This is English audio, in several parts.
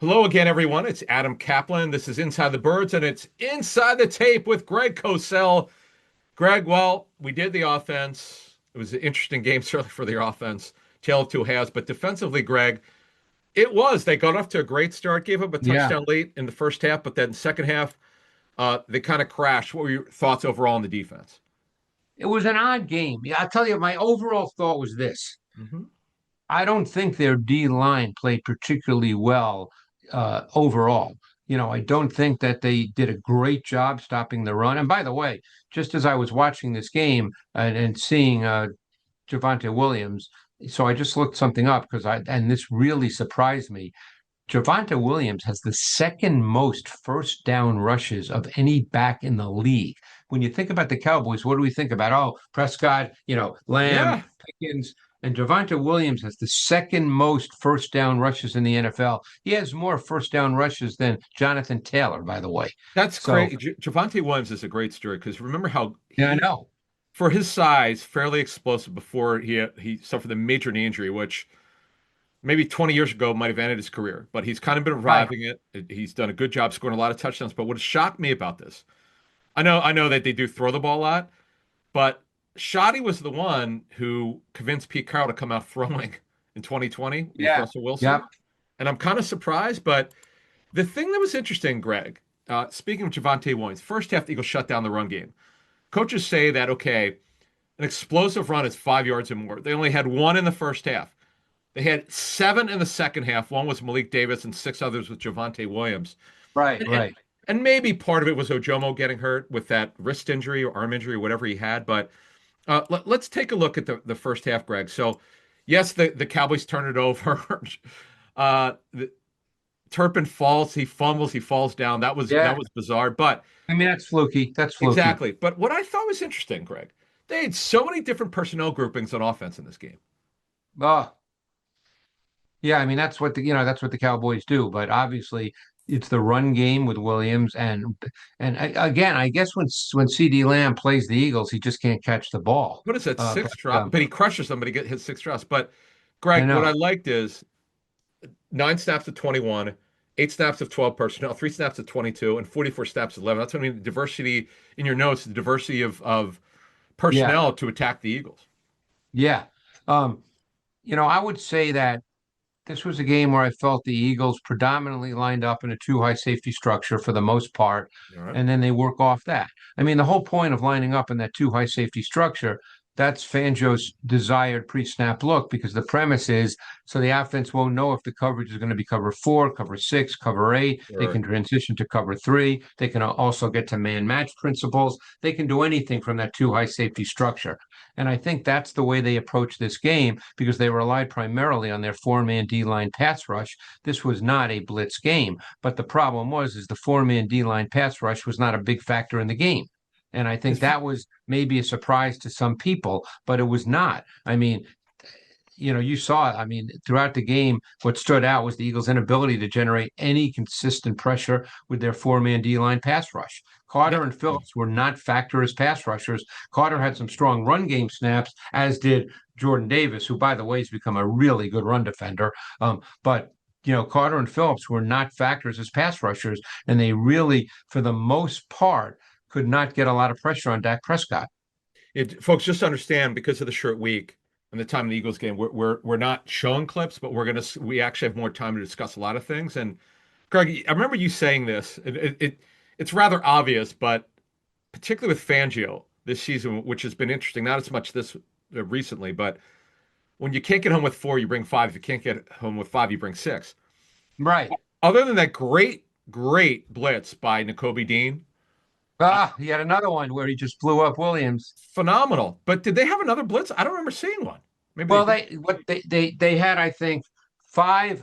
Hello again, everyone. It's Adam Kaplan. This is Inside the Birds, and it's Inside the Tape with Greg Cosell. Greg, well, we did the offense. It was an interesting game, certainly for the offense. Tale of two halves. But defensively, Greg, it was. They got off to a great start, gave up a Yeah, touchdown late in the first half, but then second half, they kind of crashed. What were your thoughts overall on the defense? it was an odd game. Yeah, I'll tell you, my overall thought was this. Hmm. I don't think their D line played particularly well overall. I don't think that they did a great job stopping the run. And by the way, just as I was watching this game and seeing Javonte Williams, so I just looked something up and this really surprised me. Javonte Williams has the second most first down rushes of any back in the league. When you think about the Cowboys, what do we think about? Oh, Prescott, Lamb, Yeah, Pickens, and Javonte Williams has the second most first down rushes in the NFL. He has more first down rushes than Jonathan Taylor, by the way. that's So, great. Javonte Williams is a great story because remember how yeah, I know. for his size, fairly explosive before he suffered a major knee injury, which maybe 20 years ago might have ended his career, but he's kind of been Right. reviving it. He's done a good job scoring a lot of touchdowns. But what has shocked me about this, I know that they do throw the ball a lot, but Shoddy was the one who convinced Pete Carroll to come out throwing in 2020 with Yeah. Russell Wilson. Yep. And I'm kind of surprised, but the thing that was interesting, Greg, speaking of Javonte Williams, first half the Eagles shut down the run game. Coaches say that, okay, an explosive run is 5 yards and more. They only had one in the first half. They had seven in the second half. One was Malik Davis and six others with Javonte Williams. Right. And, and, Right. and maybe part of it was Ojomo getting hurt with that wrist injury or arm injury or whatever he had. But let's take a look at the first half, Greg. So, yes, the Cowboys turn it over. The Turpin falls, he fumbles, he falls down. That Yeah. was bizarre. But I mean, that's fluky. That's fluky. exactly. But what I thought was interesting, Greg, they had so many different personnel groupings on offense in this game. Oh, yeah, I mean that's what the Cowboys do, but obviously it's the run game with Williams again, I guess when CD Lamb plays the Eagles, he just can't catch the ball. What is that, But six drop? But he crushes them, but he get his six drops. But I Greg, what I know, liked is 9 snaps of 21, 8 snaps of 12 personnel, 3 snaps of 22, and 44 snaps of 11. That's what I mean. The diversity in your notes, the diversity of yeah, personnel to attack the Eagles. yeah. Um, I would say that this was a game where I felt the Eagles predominantly lined up in a two high safety structure for the most part, All right. and then they work off that. I mean, the whole point of lining up in that two high safety structure, that's Fangio's desired pre-snap look because the premise is so the offense won't know if the coverage is going to be cover four, cover six, cover eight. They Sure. can transition to cover three. They can also get to man match principles. They can do anything from that two high safety structure. And I think that's the way they approached this game because they relied primarily on their four-man D-line pass rush. This was not a blitz game, but the problem was the four-man D-line pass rush was not a big factor in the game. And I think It's- that was maybe a surprise to some people, but it was not. I mean, you saw it. I mean, throughout the game, what stood out was the Eagles' inability to generate any consistent pressure with their four-man D-line pass rush. yeah. Carter and Phillips were not factor as pass rushers. Carter had some strong run game snaps, as did Jordan Davis, who, by the way, has become a really good run defender. But Carter and Phillips were not factors as pass rushers, and they really, for the most part, could not get a lot of pressure on Dak Prescott. Folks, just understand because of the short week and the time of the Eagles game, we're not showing clips, but we actually have more time to discuss a lot of things. And Greg, I remember you saying this. It's rather obvious, but particularly with Fangio this season, which has been interesting, not as much this recently, but when you can't get home with four, you bring five. If you can't get home with five, you bring six. Right. Other than that great blitz by Nakobe Dean, He had another one where he just blew up Williams. phenomenal. But did they have another blitz? I don't remember seeing one. Maybe they Well, did. they had, I think,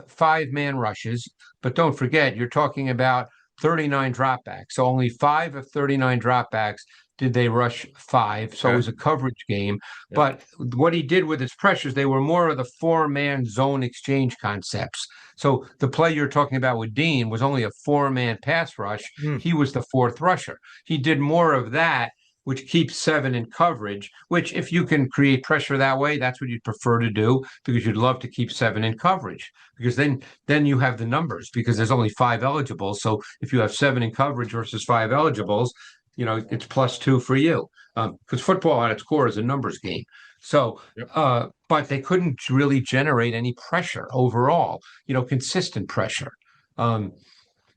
five-man rushes, but don't forget, you're talking about 39 dropbacks. So only 5 of 39 dropbacks did they rush five. So it Okay. was a coverage game. Yeah. But what he did with his pressures, they were more of the four-man zone exchange concepts. So the play you're talking about with Dean was only a four-man pass rush. Hmm. He was the fourth rusher. He did more of that which keeps seven in coverage, which if you can create pressure that way, that's what you'd prefer to do because you'd love to keep seven in coverage because then you have the numbers because there's only five eligibles. So if you have seven in coverage versus five eligibles, it's +2 for you because football at its core is a numbers game. So, Yep. but they couldn't really generate any pressure overall, consistent pressure. Um,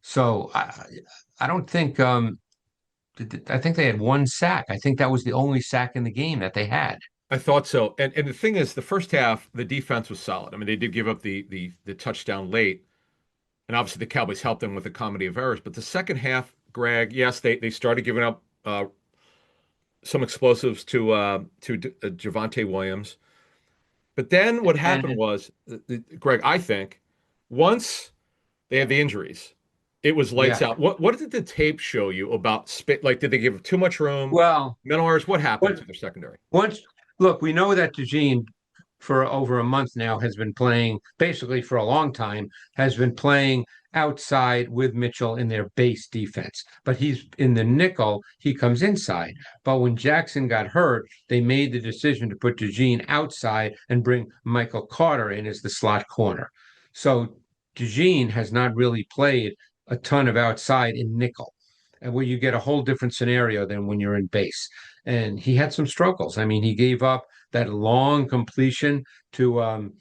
so I don't think I think they had one sack. I think that was the only sack in the game that they had. I thought so. And the thing is, the first half, the defense was solid. I mean, they did give up the touchdown late, and obviously the Cowboys helped them with a comedy of errors. But the second half, Greg, yes, they started giving up some explosives to Javonte Williams. But then what happened And was, Greg, I think once they had the injuries, it was lights yeah, out. What did the tape show you about spit? Like, did they give too much room? well, Mental errors? What happened what to their secondary? once look, we know that DeJean for over a month now has been playing basically for a long time has been playing outside with Mitchell in their base defense. But he's in the nickel, he comes inside. But when Jackson got hurt, they made the decision to put DeJean outside and bring Michael Carter in as the slot corner. So DeJean has not really played a ton of outside in nickel. And where you get a whole different scenario than when you're in base. And he had some struggles. I mean, he gave up that long completion to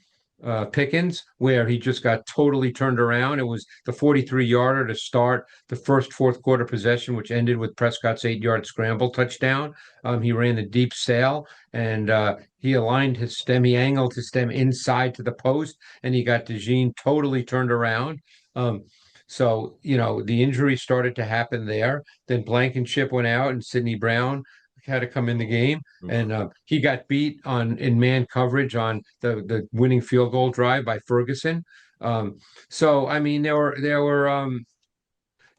Pickens, where he just got totally turned around. It was the 43-yarder to start the first fourth quarter possession, which ended with Prescott's 8-yard scramble touchdown. He ran the deep sail and he aligned his stem, he angled his stem inside to the post, and he got DeJean totally turned around. So, the injury started to happen there. Then Blankenship went out and Sidney Brown had to come in the game, Oof. and he got beat on in man coverage on the winning field goal drive by Ferguson. So I mean, there were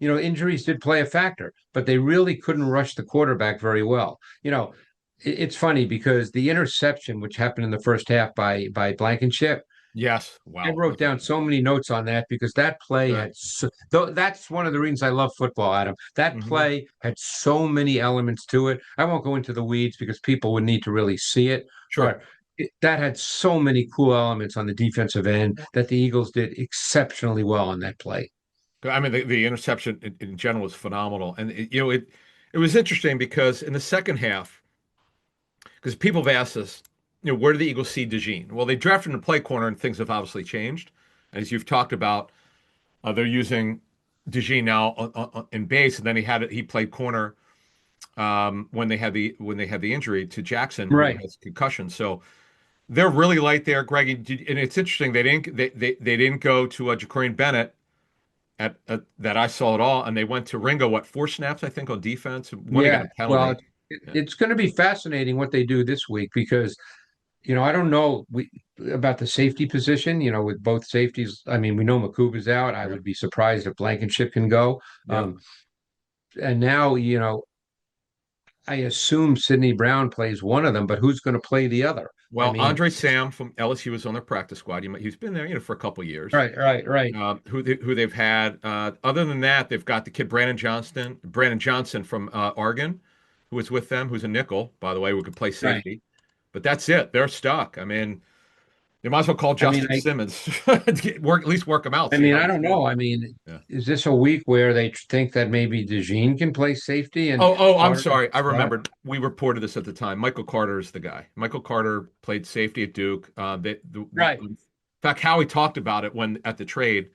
injuries did play a factor, but they really couldn't rush the quarterback very well. It's funny because the interception, which happened in the first half by Blankenship, Yes. I Wow. wrote Okay. down so many notes on that because that play Good. had that's one of the reasons I love football, Adam. That Hmm. play had so many elements to it. I won't go into the weeds because people would need to really see it, Sure. but that had so many cool elements on the defensive end that the Eagles did exceptionally well on that play. I mean, the interception in general was phenomenal, and it was interesting because in the second half, because people have asked us, where do the Eagles see DeJean? Well, they drafted him to play corner, and things have obviously changed, as you've talked about. They're using DeJean now in base, and then he played corner when they had the injury to Jackson, who Right. has concussion. So they're really light there, Greg. And it's interesting they didn't go to Jacorian Bennett at that I saw it all, and they went to Ringo. What, 4 snaps I think on defense? One he got Yeah. a Well, penalty. Yeah. it's going to be fascinating what they do this week because I don't know about the safety position, with both safeties. I mean, we know Makuba's out. I Yep. would be surprised if Blankenship can go. Yep. And now, I assume Sidney Brown plays one of them, but who's going to play the other? I Well, mean, Andre Sam from LSU was on their practice squad. He's been there, for a couple of years. right. Who they've had. Other than that, they've got the kid Brandon Johnson from Oregon, who was with them, who's a nickel, by the way, who could play Right. safety. But that's it. They're stuck. I mean, they might as well call I mean, Justin Simmons. At least work him out, I see mean, how I he's don't doing. know. I mean, Yeah. is this a week where they think that maybe DeJean can play safety and I'm Carter sorry. I slot? remembered. We reported this at the time. Michael Carter is the guy. Michael Carter played safety at Duke. Right. In fact, Howie talked about it when at the trade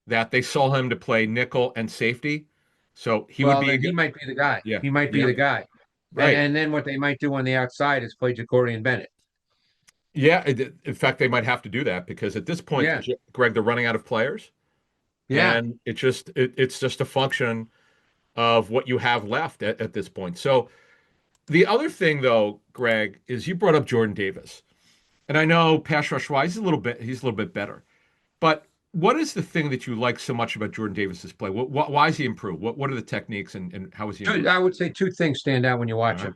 that they saw him to play nickel and safety. So he would Well, be a then he good. might be the guy. Yeah. He might be Yeah. the guy. And, Right. and then what they might do on the outside is play Jacorian Bennett. Yeah. In fact, they might have to do that because at this point, Yeah. Greg, they're running out of players, Yeah. and it's just a function of what you have left at this point. So the other thing, though, Greg, is you brought up Jordan Davis. And I know pass rush wise, he's a little bit better. But what is the thing that you like so much about Jordan Davis's play? Why is he improved? What are the techniques and how is he improved? I would say two things stand out when you All watch right. him.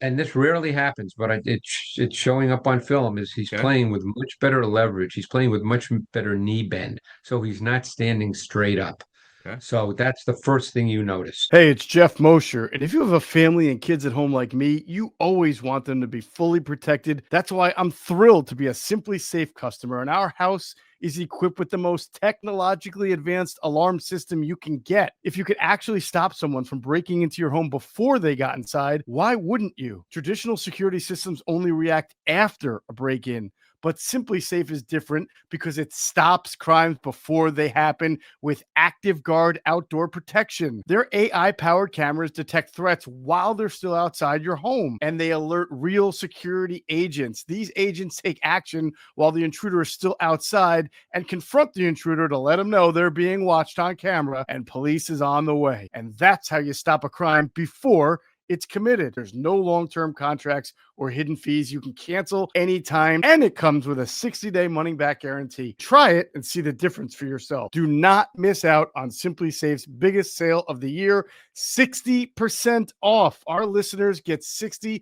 And this rarely happens, but it's showing up on film is he's Okay. playing with much better leverage. He's playing with much better knee bend. So he's not standing straight up. Okay. So that's the first thing you notice. Hey, it's Jeff Mosher. And if you have a family and kids at home like me, you always want them to be fully protected. That's why I'm thrilled to be a Simply Safe customer. And our house is equipped with the most technologically advanced alarm system you can get. If you could actually stop someone from breaking into your home before they got inside, why wouldn't you? Traditional security systems only react after a break in. But Simply Safe is different because it stops crimes before they happen with Active Guard outdoor protection. Their AI-powered cameras detect threats while they're still outside your home, and they alert real security agents. These agents take action while the intruder is still outside and confront the intruder to let them know they're being watched on camera and police is on the way. And that's how you stop a crime before it's committed. There's no long-term contracts or hidden fees. You can cancel anytime, and it comes with a 60-day money-back guarantee. Try it and see the difference for yourself. Do not miss out on Simply Safe's biggest sale of the year, 60% off. Our listeners get 60%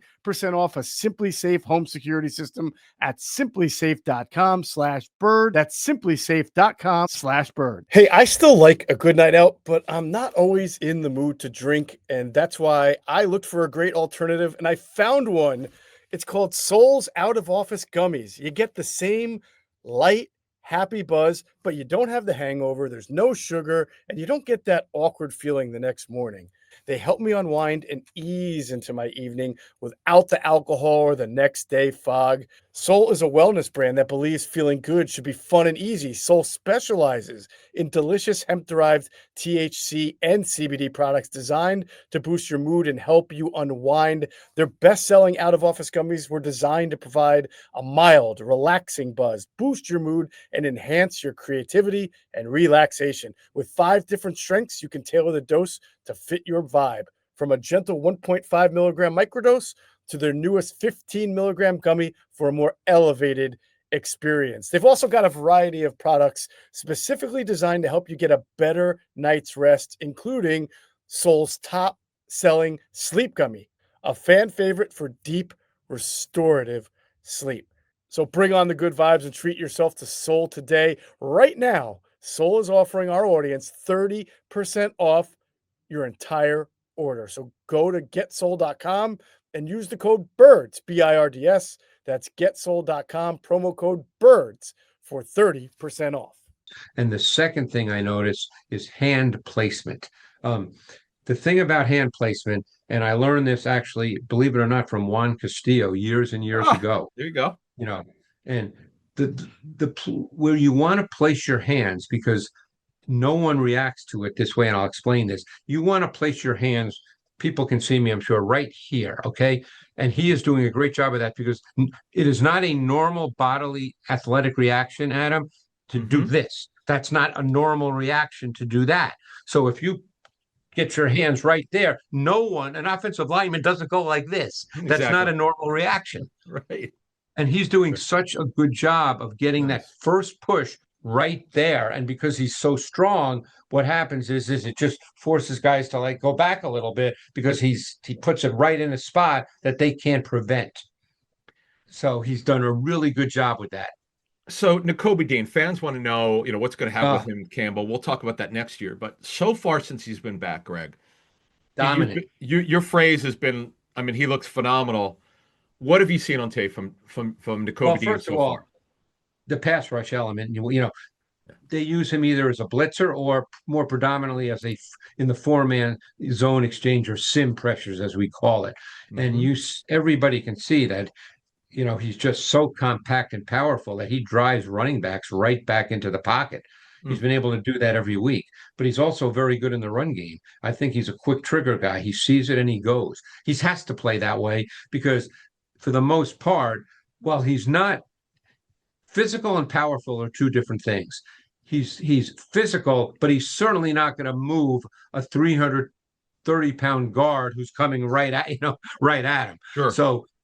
off a Simply Safe home security system at simplysafe.com/bird. That's simplysafe.com/bird. Hey, I still like a good night out, but I'm not always in the mood to drink, and that's why I looked for a great alternative, and I found one. It's called Soul's Out of Office Gummies. You get the same light, happy buzz, but you don't have the hangover. There's no sugar, and you don't get that awkward feeling the next morning. They help me unwind and ease into my evening without the alcohol or the next day fog. Soul is a wellness brand that believes feeling good should be fun and easy. Soul specializes in delicious hemp-derived THC and CBD products designed to boost your mood and help you unwind. Their best-selling out-of-office gummies were designed to provide a mild, relaxing buzz, boost your mood, and enhance your creativity and relaxation. With 5 different strengths, you can tailor the dose to fit your vibe. From a gentle 1.5 milligram microdose to their newest 15 milligram gummy for a more elevated experience. They've also got a variety of products specifically designed to help you get a better night's rest, including Soul's top selling sleep gummy, a fan favorite for deep restorative sleep. So bring on the good vibes and treat yourself to Soul today. Right now, Soul is offering our audience 30% off your entire order. So go to getsoul.com and use the code BIRDS, BIRDS. That's getsoul.com, promo code BIRDS for 30% off. And the second thing I notice is hand placement. The thing about hand placement, and I learned this actually, believe it or not, from Juan Castillo years and years ago, There you go. you know, and the where you want to place your hands, because no one reacts to it this way, and I'll explain this. You want to place your hands, people can see me, I'm sure, right here, okay? And he is doing a great job of that because it is not a normal bodily athletic reaction, Adam, to do this. That's not a normal reaction to do that. So if you get your hands right there, an offensive lineman doesn't go like this. That's not a normal reaction. Right. And he's doing such a good job of getting that first push right there. And because he's so strong, what happens is it just forces guys to like go back a little bit because he puts it right in a spot that they can't prevent. So he's done a really good job with that. So Nakobe Dean, fans want to know, what's going to happen with him, Campbell. We'll talk about that next year. But so far since he's been back, Greg, dominant. Your phrase has been, I mean, he looks phenomenal. What have you seen on tape from Nakobe Dean so far? The pass rush element, they use him either as a blitzer or more predominantly as in the 4-man zone exchange or sim pressures, as we call it. And everybody can see that, he's just so compact and powerful that he drives running backs right back into the pocket. He's been able to do that every week, but he's also very good in the run game. I think he's a quick trigger guy. He sees it and he goes. He has to play that way because for the most part, while he's not physical and powerful are two different things. He's physical, but he's certainly not going to move a 330-pound guard who's coming right at him. Sure.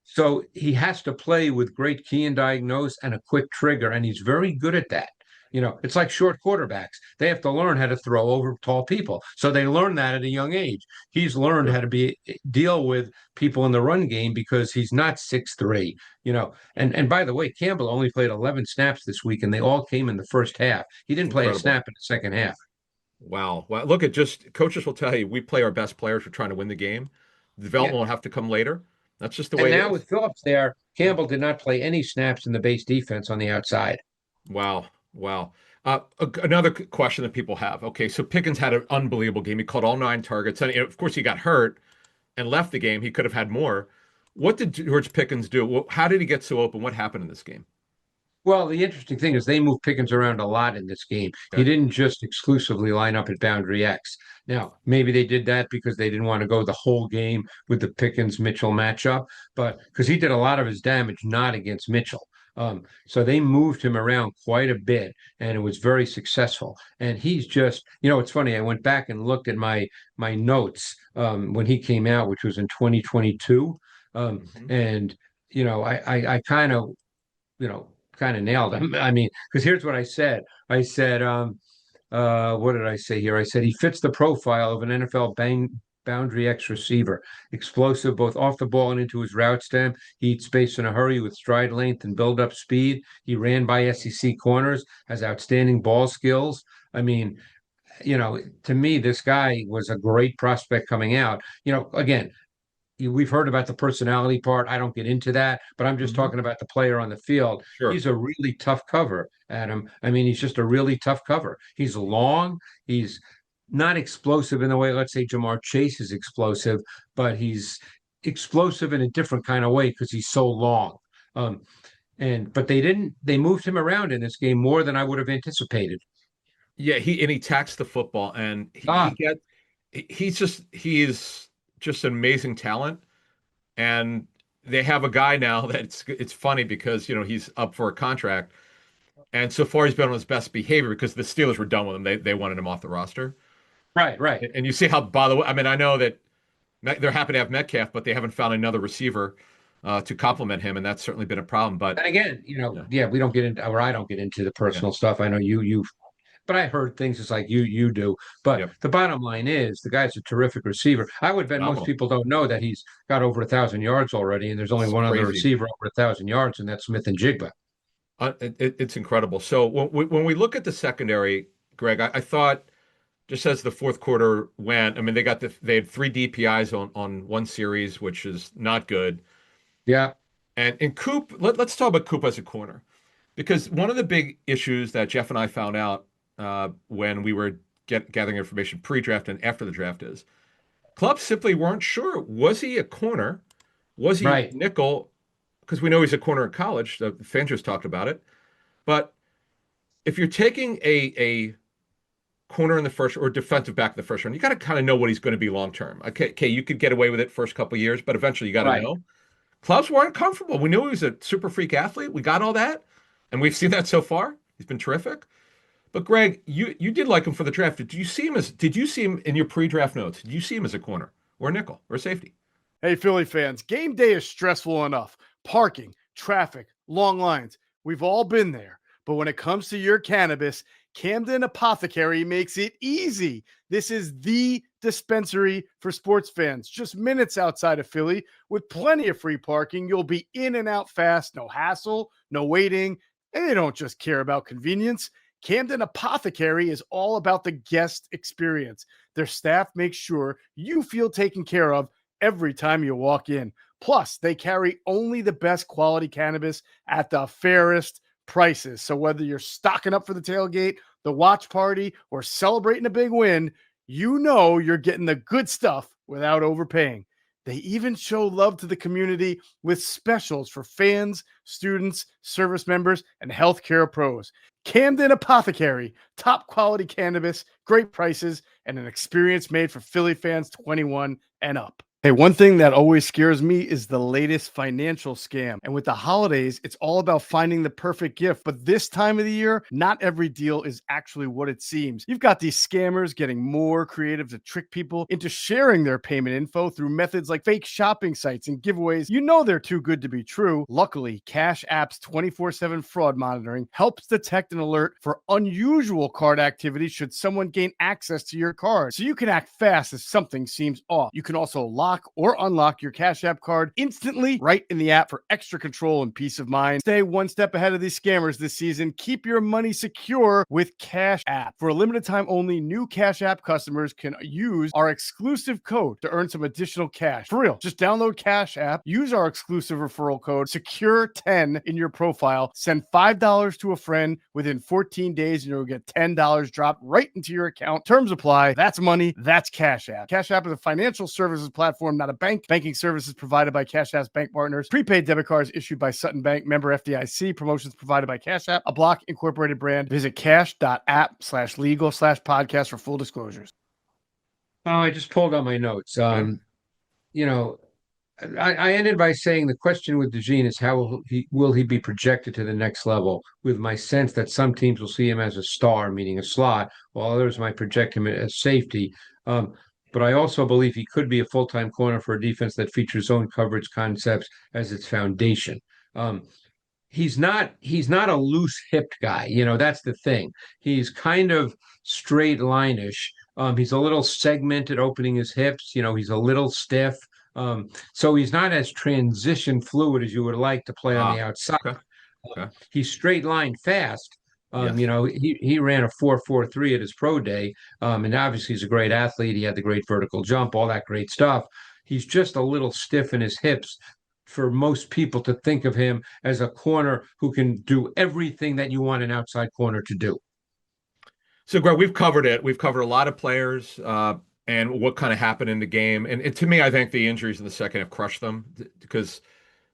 So he has to play with great key and diagnose and a quick trigger, and he's very good at that. It's like short quarterbacks. They have to learn how to throw over tall people. So they learn that at a young age. He's learned how to deal with people in the run game because he's not 6'3", And by the way, Campbell only played 11 snaps this week, and they all came in the first half. He didn't play a snap in the second half. Wow. Well, look at just coaches will tell you we play our best players. We're trying to win the game. The Yeah. development will have to come later. That's just the And way it now is. with Phillips there, Yeah. Campbell did not play any snaps in the base defense on the outside. Wow. Wow. Another question that people have. Okay, so Pickens had an unbelievable game. He caught all 9 targets, and of course he got hurt and left the game. He could have had more. What did George Pickens do? How did he get so open? What happened in this game? Well, the interesting thing is they moved Pickens around a lot in this game. He Okay. didn't just exclusively line up at boundary X. Now, maybe they did that because they didn't want to go the whole game with the Pickens-Mitchell matchup, but because he did a lot of his damage not against Mitchell. So they moved him around quite a bit, and it was very successful. And he's just, it's funny. I went back and looked at my notes when he came out, which was in 2022, Hmm. and I kind of kind of nailed him. I mean, because here's what I said. I said, what did I say here? I said he fits the profile of an NFL boundary X receiver, explosive both off the ball and into his route stem. He eats space in a hurry with stride length and build up speed. He ran by SEC corners, has outstanding ball skills. I mean, to me, this guy was a great prospect coming out. Again, we've heard about the personality part. I don't get into that, but I'm just Hmm. talking about the player on the field. Sure. He's a really tough cover, Adam. I mean, he's just a really tough cover. He's long. He's not explosive in the way, let's say, Jamar Chase is explosive, but he's explosive in a different kind of way because he's so long. But they moved him around in this game more than I would have anticipated. Yeah, he tacks the football, and Ah, he's just an amazing talent. And they have a guy now that's it's funny because he's up for a contract, and so far he's been on his best behavior because the Steelers were done with him. They wanted him off the roster, right, right. and you see how, by the way, I mean, I know that they're happy to have Metcalf, but they haven't found another receiver to complement him, and that's certainly been a problem. But And again, yeah, yeah, we don't get into, or I don't get into the yeah, personal stuff. I know you but I heard things just like you do. But yeah, the bottom line is the guy's a terrific receiver. I would bet most phenomenal. people don't know that he's got over 1,000 yards already, and there's only It's one other crazy. receiver over 1,000 yards, and that's Smith and Jigba. It's incredible. So when we look at the secondary, Greg, I thought just as the fourth quarter went, I mean, they had 3 DPIs on one series, which is not good. Yeah, And Coop, let's talk about Coop as a corner, because one of the big issues that Jeff and I found out when we were gathering information pre-draft and after the draft is clubs simply weren't sure. Was he a corner? Was he right, nickel? Because we know he's a corner in college. The fans just talked about it. But if you're taking a corner in the first or defensive back in the first round, you got to kind of know what he's going to be long term. Okay, you could get away with it first couple of years, but eventually you got to right. know. Clubs weren't comfortable. We knew he was a super freak athlete. We got all that, and we've seen that so far. He's been terrific. But Greg, you did like him for the draft. Did you see him in your pre-draft notes? Did you see him as a corner or a nickel or a safety? Hey, Philly fans, game day is stressful enough. Parking, traffic, long lines. We've all been there. But when it comes to your cannabis, Camden Apothecary makes it easy. This is the dispensary for sports fans, just minutes outside of Philly with plenty of free parking. You'll be in and out fast, no hassle, no waiting. And they don't just care about convenience. Camden Apothecary is all about the guest experience. Their staff makes sure you feel taken care of every time you walk in. Plus, they carry only the best quality cannabis at the fairest prices. So whether you're stocking up for the tailgate, the watch party, or celebrating a big win, you know you're getting the good stuff without overpaying. They even show love to the community with specials for fans, students, service members, and healthcare pros. Camden Apothecary, top quality cannabis, great prices, and an experience made for Philly fans 21 and up. Hey, one thing that always scares me is the latest financial scam. And with the holidays, it's all about finding the perfect gift. But this time of the year, not every deal is actually what it seems. You've got these scammers getting more creative to trick people into sharing their payment info through methods like fake shopping sites and giveaways. You know they're too good to be true. Luckily, Cash App's 24/7 fraud monitoring helps detect and alert for unusual card activity should someone gain access to your card. So you can act fast if something seems off. You can also log lock or unlock your Cash App card instantly right in the app for extra control and peace of mind. Stay one step ahead of these scammers this season. Keep your money secure with Cash App. For a limited time only, new Cash App customers can use our exclusive code to earn some additional cash. For real, just download Cash App, use our exclusive referral code, SECURE10 in your profile, send $5 to a friend within 14 days, and you'll get $10 dropped right into your account. Terms apply. That's money. That's Cash App. Cash App is a financial services platform, not a bank. Banking services provided by Cash App's bank partners. Prepaid debit cards issued by Sutton Bank. Member FDIC. Promotions provided by Cash App, a Block Incorporated brand. Visit cash.app/legal/podcast for full disclosures. Oh, I just pulled out my notes. You know, I ended by saying the question with DeJean is how will he be projected to the next level, with my sense that some teams will see him as a star, meaning a slot, while others might project him as safety. But I also believe he could be a full-time corner for a defense that features zone coverage concepts as its foundation. He's not a loose-hipped guy. You know, that's the thing. He's kind of straight line-ish. He's a little segmented opening his hips. You know, he's a little stiff. So he's not as transition fluid as you would like to play on the outside. Okay. He's straight line fast. Yes. You know, he ran a 4.43 at his pro day. And obviously he's a great athlete. He had the great vertical jump, all that great stuff. He's just a little stiff in his hips for most people to think of him as a corner who can do everything that you want an outside corner to do. So, Greg, we've covered it. We've covered a lot of players and what kind of happened in the game. And to me, I think the injuries in the second have crushed them, because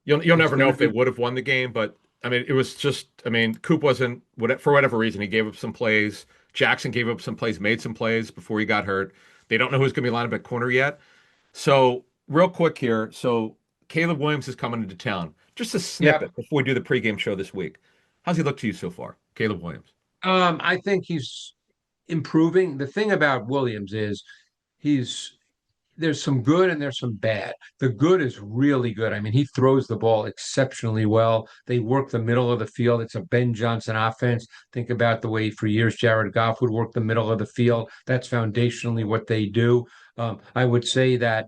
you'll never know if they would have won the game. But I mean, it was just, I mean, Coop wasn't, for whatever reason, he gave up some plays. Jackson gave up some plays, made some plays before he got hurt. They don't know who's going to be lined up at corner yet. So, real quick here. So, Caleb Williams is coming into town. Just a snippet before we do the pregame show this week. How's he look to you so far, Caleb Williams? I think he's improving. The thing about Williams is there's some good and there's some bad. The good is really good. I mean, he throws the ball exceptionally well. They work the middle of the field. It's a Ben Johnson offense. Think about the way for years Jared Goff would work the middle of the field. That's foundationally what they do. I would say that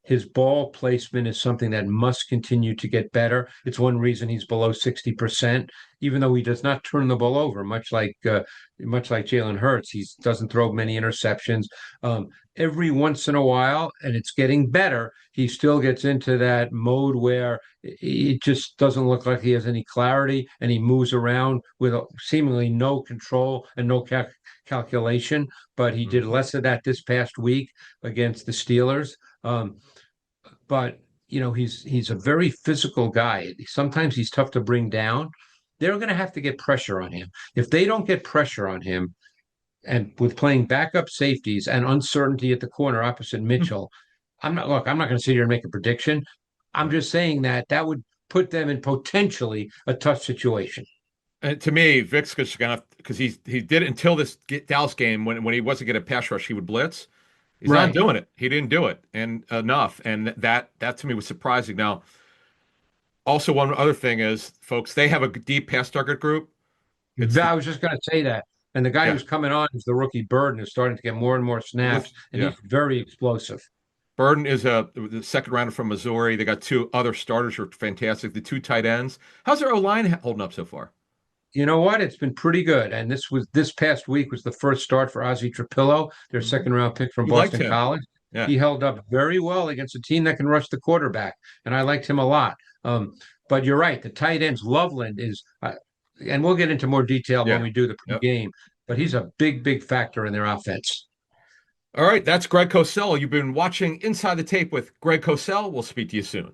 his ball placement is something that must continue to get better. It's one reason he's below 60%, even though he does not turn the ball over, much like Jalen Hurts. He doesn't throw many interceptions. Every once in a while, and it's getting better, he still gets into that mode where it just doesn't look like he has any clarity, and he moves around with seemingly no control and no calculation. But he did less of that this past week against the Steelers. But you know, he's a very physical guy. Sometimes he's tough to bring down. They're going to have to get pressure on him. If they don't get pressure on him, and with playing backup safeties and uncertainty at the corner opposite Mitchell, I'm not going to sit here and make a prediction. I'm just saying that would put them in potentially a tough situation. And to me, Vic's going to have, because he did it until this Dallas game when he wasn't getting a pass rush, he would blitz. He's not doing it. He didn't do it enough, and that to me was surprising. Now, also one other thing is, folks, they have a deep pass target group. I was just going to say that. And the guy who's coming on is the rookie Burden, who's starting to get more and more snaps, and he's very explosive. Burden is the second rounder from Missouri. They got two other starters who are fantastic, the two tight ends. How's their O-line holding up so far? You know what? It's been pretty good. And this past week was the first start for Ozzie Trapillo, their second round pick from Boston College. Yeah. He held up very well against a team that can rush the quarterback, and I liked him a lot. But you're right. The tight ends, Loveland is and we'll get into more detail when we do the game, but he's a big, big factor in their offense. All right. That's Greg Cosell. You've been watching Inside the Tape with Greg Cosell. We'll speak to you soon.